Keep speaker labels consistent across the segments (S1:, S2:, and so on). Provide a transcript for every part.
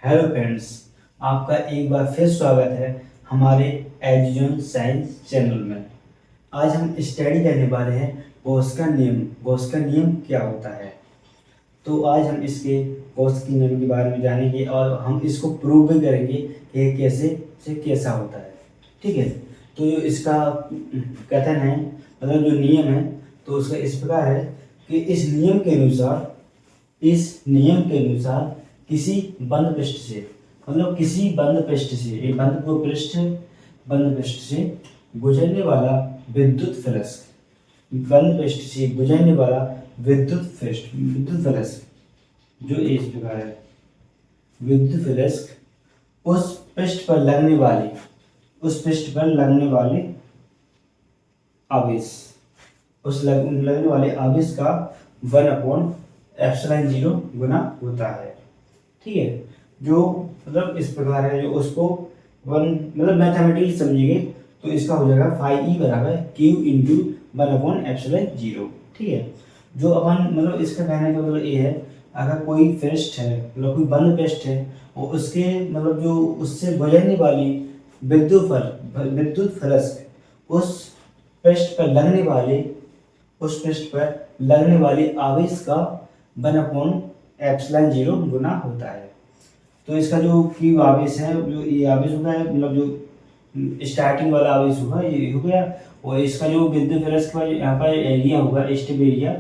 S1: Hello friends, आपका एक बार फिर स्वागत है हमारे एजुकेशन साइंस चैनल में। आज हम स्टडी करने वाले हैं गॉस का नियम। गॉस का नियम क्या होता है, तो आज हम इसके गॉस के नियम के बारे में जानेंगे और हम इसको प्रूव भी करेंगे कि कैसे से कैसा होता है। ठीक है, तो जो इसका कथन है, मतलब जो नियम है, तो उसका इस प्रकार है कि इस नियम के अनुसार किसी बंद पृष्ठ से, मतलब किसी बंद पृष्ठ से, एक बंद पृष्ठ से गुजरने वाला विद्युत फलक, बंद पृष्ठ से गुजरने वाला विद्युत फलक जो इस प्रकार है, विद्युत फलक उस पृष्ठ पर लगने वाले आवेश, लगने वाले आवेश का 1/ε0 गुना होता है। ठीक है, जो मतलब इस प्रकार है, जो उसको मतलब मैथमेटिकली समझेंगे तो इसका हो जाएगा फाई ई बराबर क्यू इंटू 1/ε0। ठीक है, जो अपन मतलब इसका कहने का मतलब ये है, अगर कोई पृष्ठ है, मतलब कोई बंद पृष्ठ है और उसके मतलब जो उससे गुजरने वाली विद्युत फलक उस पृष्ठ पर लगने वाले आवेश का 1/ε0 गुना होता है। तो इसका जो क्यू आवेश है, जो ये आवेश होगा, मतलब जो स्टार्टिंग वाला आवेश होगा ये हो गया, और इसका जो विद्युत फलक का यहाँ पर एरिया होगा, स्टेप एरिया,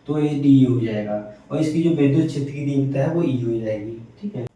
S1: तो ये डी हो जाएगा, और इसकी जो विद्युत क्षेत्र की तीव्रता है वो ई हो जाएगी। ठीक है,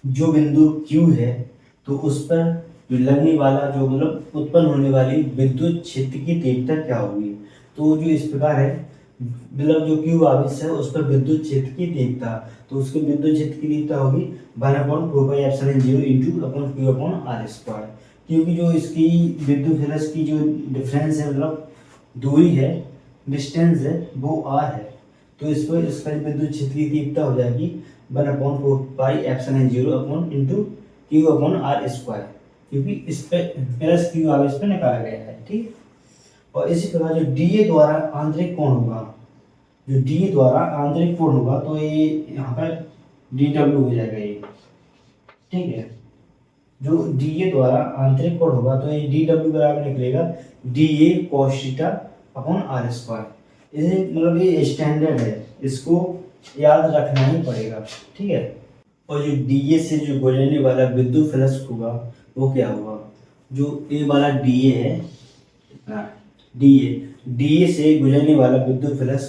S1: जो बिंदु Q है, तो उस पर जो लगने वाला, जो मतलब उत्पन्न होने वाली विद्युत क्षेत्र की तीव्रता क्या होगी, तो जो इस प्रकार है, मतलब जो Q आवेश है उस पर विद्युत क्षेत्र की तीव्रता, तो उसके विद्युत क्षेत्र की तीव्रता होगी 1/4πε0 into upon Q upon R square, क्योंकि जो इसकी विद्युत फलक की जो डिफरेंस है, मतलब दूरी है, डिस्टेंस है, वो आर है, तो इस पर इसका विद्युत क्षेत्र की तीव्रता हो जाएगी 1/4πε0 upon into Q upon R square, क्योंकि इस पे प्लस Q आवेश पे निकाला गया है। ठीक, और इसी प्रकार जो DA द्वारा आंतरिक कोण होगा, तो ये यहाँ पर DW हो जाएगा ये। ठीक है, जो DA द्वारा आंतरिक कोण होगा, तो ये DW बराबर निकलेगा DA cos theta upon R square. ये मतलब ये स्टैंडर्ड है, इसको याद रखना ही पड़ेगा। ठीक है, और जो DA से जो गुजरने वाला विद्युत फलक होगा वो क्या होगा, जो ए वाला DA है, DA से गुजरने वाला विद्युत फलक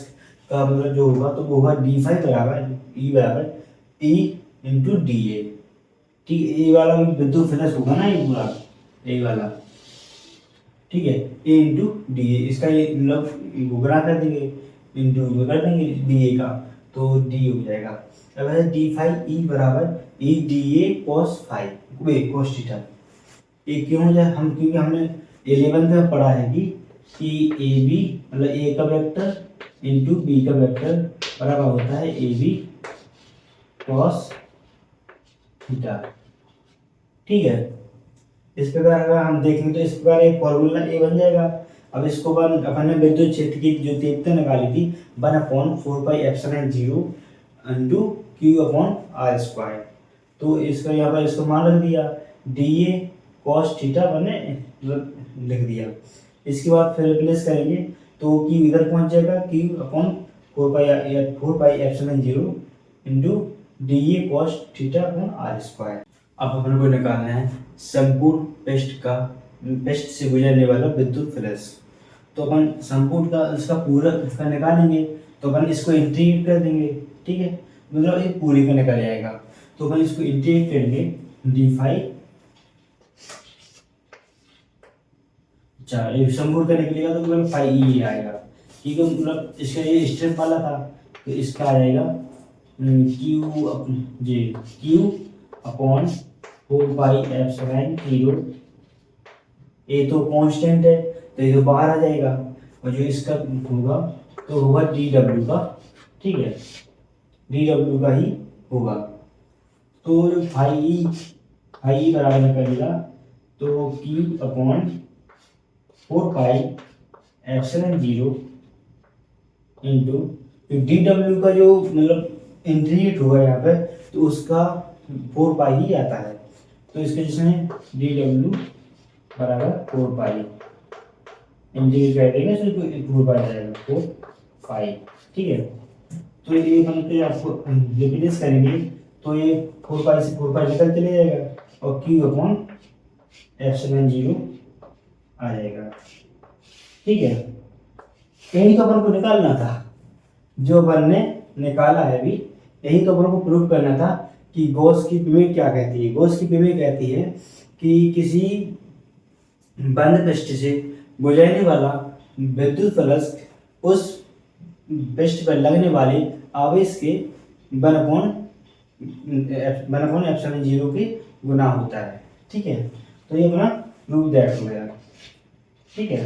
S1: का मतलब जो होगा, तो वो होगा D5 बराबर E इंटू DA। ठीक है, ए वाला विद्युत फलक होगा ना, ये पूरा ए वाला। ठीक है, ए इंटू DA, इसका ये मतलब गुणा कर देंगे, इंटू कर देंगे DA का, तो D हो जाएगा। अब है D5 E बराबर E DA cos थीटा। ये क्यों हो जाए, क्योंकि हमने 11th में पढ़ा है कि ए बी मतलब ए का वेक्टर इंटू बी का वेक्टर बराबर होता है ए बी कॉस थीटा। ठीक है, इस प्रकार अगर हम देखें तो इस प्रकार एक फॉर्मूला ए बन जाएगा। अब इसको अपन ने विद्युत क्षेत्र की जो तीव्रता निकाली थी 1/4πε0 into Q upon R square, तो इसका यहाँ पर इसको मान रख दिया, DA cos थीटा बने लिख दिया। इसके बाद फिर रिप्लेस करेंगे तो Q इधर पहुंच जाएगा, Q अपॉन 4πε0 into DA cos theta upon R square. अब अपन को निकालना है संपूर्ण पृष्ठ से गुजरने वाला विद्युत फलक, तो अपन संपूर्ण का इसका पूरा इसका निकालेंगे, तो अपन इसको इंटीग्रेट कर देंगे। ठीक है, मतलब ये पूरी का निकल जाएगा, तो अपन इसको इंटीग्रेट करेंगे D5, अच्छा ये संपूर्ण का निकलेगा तो मतलब फाई ई आएगा। ठीक है, मतलब इसका ये स्ट्रिप वाला था, तो इसका आ जाएगा Q अपॉन 4πε0, ये तो कांस्टेंट है तो ये तो बाहर आ जाएगा, और जो इसका होगा तो होगा DW का। ठीक है, DW का ही होगा, तो जो फाई ई बराबर निकलेगा, तो Q अपॉन 4πε0 इंटू DW का जो मतलब इंटीग्रेट होगा यहाँ पे, तो उसका 4 पाई ही आता है। तो इसके जिसमें डी डब्ल्यू बराबर 4 पाई इंटीग्रेट कर देंगे तो 4 पाई आ जाएगा 4 पाई। ठीक है, तो ये मतलब कि आपको रिप्लेस करेंगे तो ये 4 पाई से 4 पाई निकल चले जाएगा और क्यू अपॉन एप्सिलॉन 0 आ जाएगा। ठीक है, यही तो अपन को निकालना था, जो अपन ने निकाला है अभी, यही तो अपन को प्रूव करना था कि गॉस की प्रमेय क्या कहती है। गॉस की प्रमेय कहती है कि किसी बंद पृष्ठ से गुजरने वाला विद्युत फलक उस पृष्ठ पर लगने वाले आवेश के 1/एप्सिलॉन 0 के गुना होता है। ठीक है, तो ये अपना प्रूव दैट हो गया। ठीक है,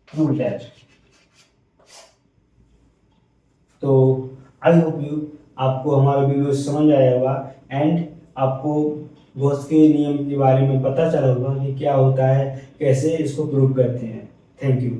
S1: प्रूव दैट। तो आई होप यू आपको हमारा वीडियो समझ आया होगा एंड आपको गॉस के नियम के बारे में पता चला होगा कि क्या होता है, कैसे इसको प्रूव करते हैं। Thank you.